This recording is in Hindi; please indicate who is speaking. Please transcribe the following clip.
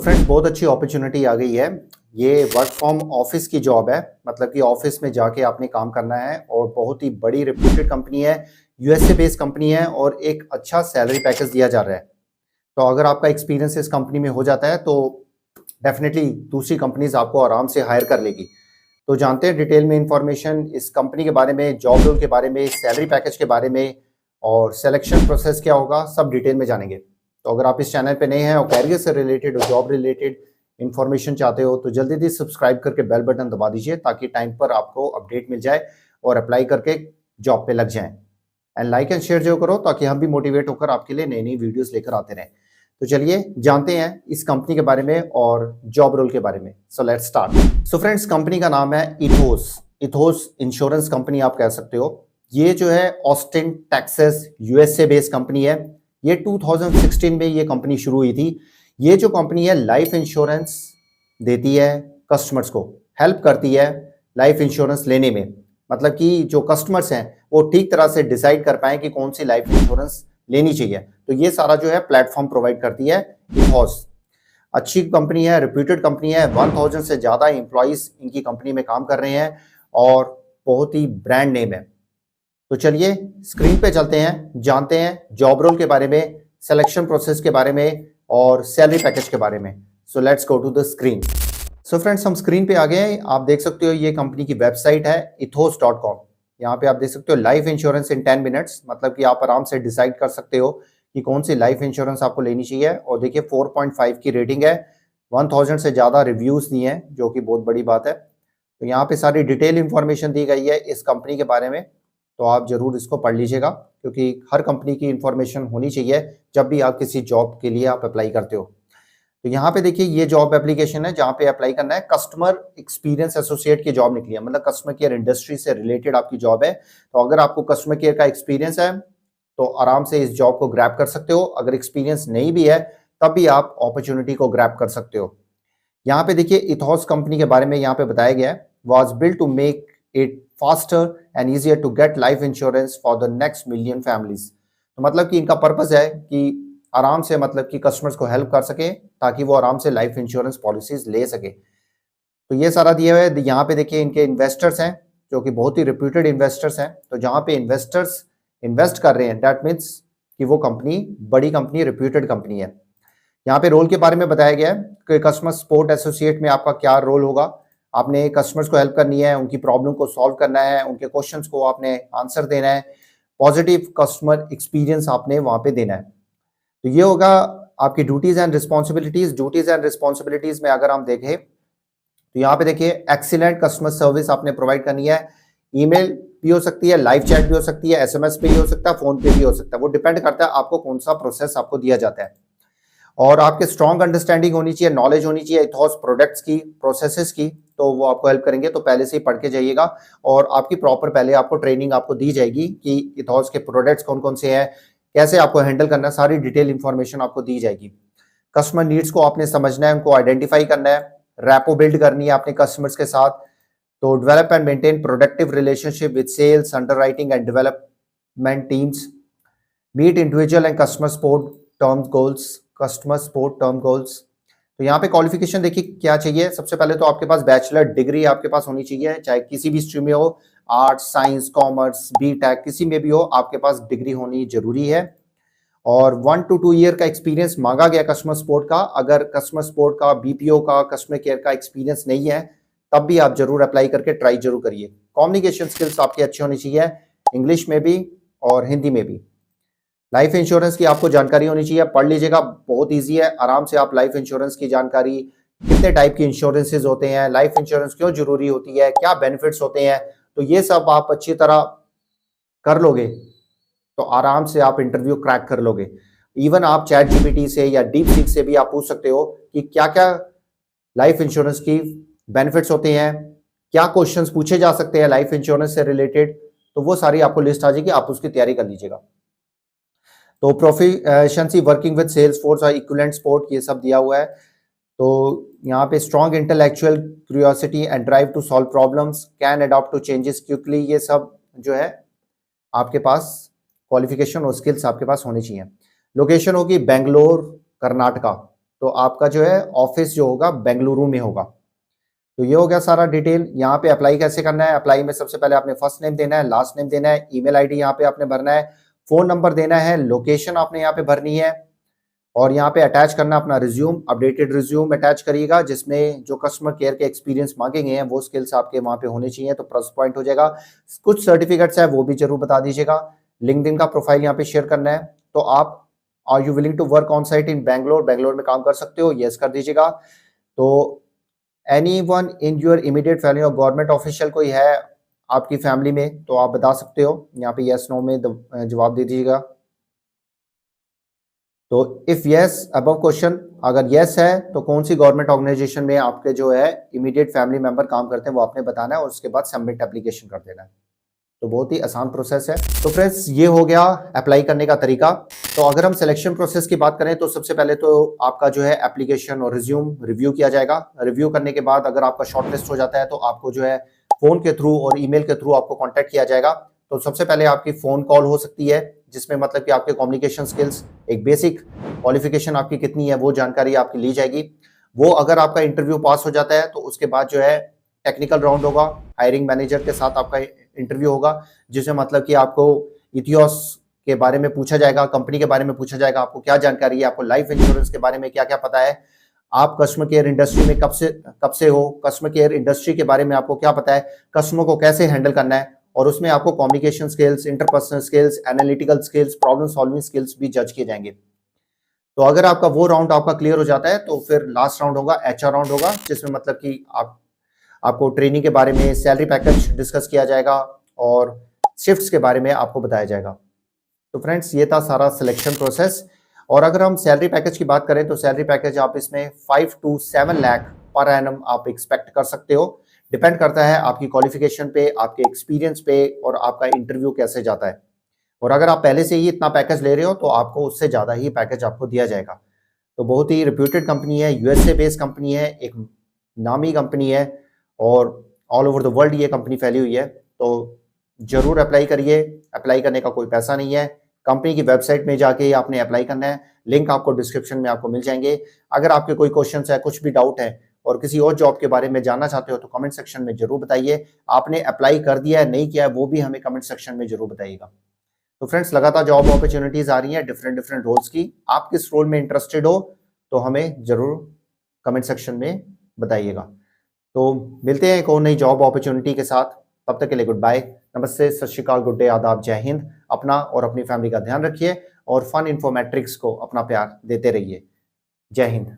Speaker 1: फ्रेंड्स, बहुत अच्छी अपॉर्चुनिटी आ गई है। ये वर्क फ्रॉम ऑफिस की जॉब है, मतलब कि ऑफिस में जाके आपने काम करना है और बहुत ही बड़ी रिप्यूटेड कंपनी है, यूएसए बेस्ड कंपनी है और एक अच्छा सैलरी पैकेज दिया जा रहा है। तो अगर आपका एक्सपीरियंस इस कंपनी में हो जाता है तो डेफिनेटली दूसरी कंपनीज आपको आराम से हायर कर लेगी। तो जानते हैं डिटेल में इंफॉर्मेशन इस कंपनी के बारे में, जॉब रोल के बारे में, सैलरी पैकेज के बारे में और सिलेक्शन प्रोसेस क्या होगा, सब डिटेल में जानेंगे। तो अगर आप इस चैनल पे नए हैं और कैरियर से रिलेटेड और जॉब रिलेटेड इन्फॉर्मेशन चाहते हो तो जल्दी से सब्सक्राइब करके बेल बटन दबा दीजिए ताकि टाइम पर आपको अपडेट मिल जाए और अप्लाई करके जॉब पे लग जाएं। एंड लाइक एंड शेयर जो करो ताकि हम भी मोटिवेट होकर आपके लिए नई नई वीडियोस लेकर आते रहें। तो चलिए जानते हैं इस कंपनी के बारे में और जॉब रोल के बारे में। So let's start. So friends, company का नाम है इथोस। इथोस इंश्योरेंस कंपनी आप कह सकते हो। ये जो है Austin Texas USA based company है। ये 2016 में ये कंपनी शुरू हुई थी। ये जो कंपनी है लाइफ इंश्योरेंस देती है, कस्टमर्स को हेल्प करती है लाइफ इंश्योरेंस लेने में। मतलब कि जो कस्टमर्स हैं वो ठीक तरह से डिसाइड कर पाए कि कौन सी लाइफ इंश्योरेंस लेनी चाहिए। तो ये सारा जो है प्लेटफॉर्म प्रोवाइड करती है इथोस। अच्छी कंपनी है, रिप्यूटेड कंपनी है। 1000 से ज़्यादा एम्प्लॉइज इनकी कंपनी में काम कर रहे हैं और बहुत ही ब्रांड नेम है। तो चलिए स्क्रीन पे चलते हैं, जानते हैं जॉब रोल के बारे में, सिलेक्शन प्रोसेस के बारे में और सैलरी पैकेज के बारे में। So let's go to the screen. So friends, हम स्क्रीन पे आ गए हैं। आप देख सकते हो ये कंपनी की वेबसाइट है ethos.com। यहाँ पे आप देख सकते हो लाइफ इंश्योरेंस इन 10 मिनट्स, मतलब कि आप आराम से डिसाइड कर सकते हो कि कौन सी लाइफ इंश्योरेंस आपको लेनी चाहिए। और देखिए 4.5 की रेटिंग है, 1000 से ज़्यादा रिव्यूज़ दिए हैं, जो कि बहुत बड़ी बात है। तो यहाँ पे सारी डिटेल इंफॉर्मेशन दी गई है इस कंपनी के बारे में। तो आप जरूर इसको पढ़ लीजिएगा क्योंकि हर कंपनी की इंफॉर्मेशन होनी चाहिए जब भी आप किसी जॉब के लिए आप अप्लाई करते हो। तो यहाँ पे देखिए ये जॉब एप्लीकेशन है जहाँ पे अप्लाई करना है। कस्टमर एक्सपीरियंस एसोसिएट की जॉब निकली है, मतलब कस्टमर केयर इंडस्ट्री से रिलेटेड आपकी जॉब है। तो अगर आपको कस्टमर केयर का एक्सपीरियंस है तो आराम से इस जॉब को ग्रैब कर सकते हो। अगर एक्सपीरियंस नहीं भी है तब भी आप अपॉर्चुनिटी को ग्रैब कर सकते हो। यहाँ पे देखिए इथोस कंपनी के बारे में यहाँ पे बताया गया है, was built to make it faster and easier to get life insurance for the next million families। तो मतलब कि इनका पर्पस है कि आराम से, मतलब कि कस्टमर्स को हेल्प कर सके ताकि वो आराम से लाइफ इंश्योरेंस पॉलिसीज ले सके। तो ये सारा दिया हुआ है। यहाँ पे देखिए इनके इन्वेस्टर्स हैं जो कि बहुत ही रिप्यूटेड इन्वेस्टर्स हैं। तो जहाँ पे इन्वेस्टर्स इन्वेस्ट कर रहे हैं दैट मीन्स कि वो कंपनी बड़ी कंपनी, रिप्यूटेड कंपनी है। यहाँ पे रोल के बारे में बताया गया है कि कस्टमर सपोर्ट एसोसिएट में आपका क्या रोल होगा। आपने कस्टमर्स को हेल्प करनी है, उनकी प्रॉब्लम को सॉल्व करना है, उनके क्वेश्चंस को आपने आंसर देना है, पॉजिटिव कस्टमर एक्सपीरियंस आपने वहाँ पे देना है। तो ये होगा आपकी duties and responsibilities. Duties and responsibilities में अगर हम देखें तो यहाँ पे देखिए एक्सीलेंट कस्टमर सर्विस आपने प्रोवाइड करनी है। ईमेल भी हो सकती है, लाइव चैट भी हो सकती है, एसएमएस पे भी हो सकता है, फोन पे भी हो सकता है। वो डिपेंड करता है आपको कौन सा प्रोसेस आपको दिया जाता है। और आपके स्ट्रॉन्ग अंडरस्टैंडिंग होनी चाहिए, नॉलेज होनी चाहिए इथोस प्रोडक्ट्स की, प्रोसेसेस की। तो वो आपको हेल्प करेंगे। तो पहले से ही पढ़ के जाइएगा और आपकी प्रॉपर पहले आपको ट्रेनिंग आपको दी जाएगी कि इथोस के प्रोडक्ट्स कौन कौन से हैं, कैसे आपको हैंडल करना है, सारी डिटेल इंफॉर्मेशन आपको दी जाएगी। कस्टमर नीड्स को आपने समझना है, उनको आइडेंटिफाई करना है, रैपो बिल्ड करनी है अपने कस्टमर्स के साथ। तो develop and maintain productive relationship with sales, underwriting and development teams, meet individual and customer support term goals, customer support term goals. तो यहाँ पे क्वालिफिकेशन देखिए क्या चाहिए। सबसे पहले तो आपके पास बैचलर डिग्री आपके पास होनी चाहिए, चाहे किसी भी स्ट्रीम में हो, आर्ट्स, साइंस, कॉमर्स, बीटेक, किसी में भी हो, आपके पास डिग्री होनी जरूरी है। और 1 to 2 ईयर का एक्सपीरियंस मांगा गया कस्टमर सपोर्ट का। अगर कस्टमर सपोर्ट का, बीपीओ का, कस्टमर केयर का एक्सपीरियंस नहीं है तब भी आप जरूर अप्लाई करके ट्राई जरूर करिए। कम्युनिकेशन स्किल्स आपकी अच्छी होनी चाहिए, इंग्लिश में भी और हिंदी में भी। लाइफ इंश्योरेंस की आपको जानकारी होनी चाहिए, पढ़ लीजिएगा, बहुत इजी है। आराम से आप लाइफ इंश्योरेंस की जानकारी, कितने टाइप की इंश्योरेंसेज होते हैं, लाइफ इंश्योरेंस क्यों जरूरी होती है, क्या बेनिफिट्स होते हैं, तो ये सब आप अच्छी तरह कर लोगे तो आराम से आप इंटरव्यू क्रैक कर लोगे। इवन आप चैट जीपीटी से या डीप सीक से भी आप पूछ सकते हो कि क्या क्या लाइफ इंश्योरेंस की बेनिफिट्स होते हैं, क्या क्वेश्चंस पूछे जा सकते हैं लाइफ इंश्योरेंस से रिलेटेड। तो वो सारी आपको लिस्ट आ जाएगी, आप उसकी तैयारी कर लीजिएगा। तो proficiency working with sales force और इक्विवेलेंट सपोर्ट, ये सब दिया हुआ है। तो यहाँ पे strong intellectual curiosity and drive to solve problems, can adopt to changes quickly, ये सब जो है आपके पास क्वालिफिकेशन और स्किल्स आपके पास होनी चाहिए। लोकेशन होगी बेंगलोर, कर्नाटका। तो आपका जो है ऑफिस जो होगा बेंगलुरु में होगा। तो ये हो गया सारा डिटेल। यहाँ पे अप्लाई कैसे करना है, अप्लाई में सबसे पहले आपने फर्स्ट नेम देना है, लास्ट नेम देना है, ईमेल आईडी यहाँ पे आपने भरना है, फोन नंबर देना है, लोकेशन आपने यहाँ पे भरनी है और यहाँ पे अटैच करना अपना रिज्यूम, अपडेटेड रिज्यूम अटैच करिएगा जिसमें जो कस्टमर केयर के एक्सपीरियंस मांगे गए हैं वो स्किल्स आपके वहाँ पे होने चाहिए, तो प्लस पॉइंट हो जाएगा। कुछ सर्टिफिकेट्स है वो भी जरूर बता दीजिएगा। लिंक्डइन का प्रोफाइल यहाँ पे शेयर करना है। तो आप are you willing to work on site in Bangalore, Bangalore में काम कर सकते हो, यस कर दीजिएगा। तो anyone in your immediate family or government official कोई है आपकी फैमिली में तो आप बता सकते हो, यहाँ पे यस नो में जवाब दे दीजिएगा। तो इफ यस अबव क्वेश्चन, अगर यस है तो कौन सी गवर्नमेंट ऑर्गेनाइजेशन में आपके जो है इमीडिएट फैमिली मेंबर काम करते हैं वो आपने बताना है और उसके बाद सबमिट एप्लीकेशन कर देना है। तो बहुत ही आसान प्रोसेस है। तो फ्रेंड्स ये हो गया अप्लाई करने का तरीका। तो अगर हम सिलेक्शन प्रोसेस की बात करें तो सबसे पहले तो आपका जो है एप्लीकेशन और रिज्यूम रिव्यू किया जाएगा। रिव्यू करने के बाद अगर आपका शॉर्टलिस्ट हो जाता है तो आपको जो है फोन के थ्रू और ईमेल के थ्रू आपको कांटेक्ट किया जाएगा। तो सबसे पहले आपकी फोन कॉल हो सकती है जिसमें मतलब कि आपके कम्युनिकेशन स्किल्स, एक बेसिक क्वालिफिकेशन आपकी कितनी है वो जानकारी आपकी ली जाएगी। वो अगर आपका इंटरव्यू पास हो जाता है तो उसके बाद जो है टेक्निकल राउंड होगा, हायरिंग मैनेजर के साथ आपका इंटरव्यू होगा जिसमें मतलब कि आपको इतिहास के बारे में पूछा जाएगा, कंपनी के बारे में पूछा जाएगा, आपको क्या जानकारी है, आपको लाइफ इंश्योरेंस के बारे में क्या क्या पता है, आप कस्टमर केयर इंडस्ट्री में कब से हो, कस्टमर केयर इंडस्ट्री के बारे में आपको क्या पता है, कस्टमर को कैसे हैंडल करना है, और उसमें आपको communication skills, interpersonal skills, analytical skills, problem solving skills भी जज किए जाएंगे। तो अगर आपका वो राउंड आपका क्लियर हो जाता है तो फिर लास्ट राउंड होगा एचआर राउंड होगा जिसमें मतलब कि आपको ट्रेनिंग के बारे में, सैलरी पैकेज डिस्कस किया जाएगा और शिफ्ट्स के बारे में आपको बताया जाएगा। तो फ्रेंड्स ये था सारा सिलेक्शन प्रोसेस। और अगर हम सैलरी पैकेज की बात करें तो सैलरी पैकेज आप इसमें 5 to 7 लाख पर एनम आप एक्सपेक्ट कर सकते हो। डिपेंड करता है आपकी क्वालिफिकेशन पे, आपके एक्सपीरियंस पे और आपका इंटरव्यू कैसे जाता है। और अगर आप पहले से ही इतना पैकेज ले रहे हो तो आपको उससे ज़्यादा ही पैकेज आपको दिया जाएगा। तो बहुत ही रिप्यूटेड कंपनी है, यूएसए बेस्ड कंपनी है, एक नामी कंपनी है और ऑल ओवर द वर्ल्ड ये कंपनी फैली हुई है। तो जरूर अप्लाई करिए। अप्लाई करने का कोई पैसा नहीं है, कंपनी की वेबसाइट में जाके आपने अप्लाई करना है, लिंक आपको डिस्क्रिप्शन में आपको मिल जाएंगे। अगर आपके कोई क्वेश्चन है, कुछ भी डाउट है और किसी और जॉब के बारे में जानना चाहते हो तो कमेंट सेक्शन में जरूर बताइए। आपने अप्लाई कर दिया है नहीं किया है वो भी हमें कमेंट सेक्शन में जरूर बताइएगा। तो फ्रेंड्स लगातार जॉब अपॉर्चुनिटीज आ रही हैं डिफरेंट रोल्स की, आप किस रोल में इंटरेस्टेड हो तो हमें जरूर कमेंट सेक्शन में बताइएगा। तो मिलते हैं एक और नई जॉब अपॉर्चुनिटी के साथ, तब तक के लिए गुड बाय, नमस्ते, सत श्री अकाल, गुड डे, आदाब, जय हिंद। अपना और अपनी फैमिली का ध्यान रखिए और फन इन्फॉर्मेट्रिक्स को अपना प्यार देते रहिए। जय हिंद।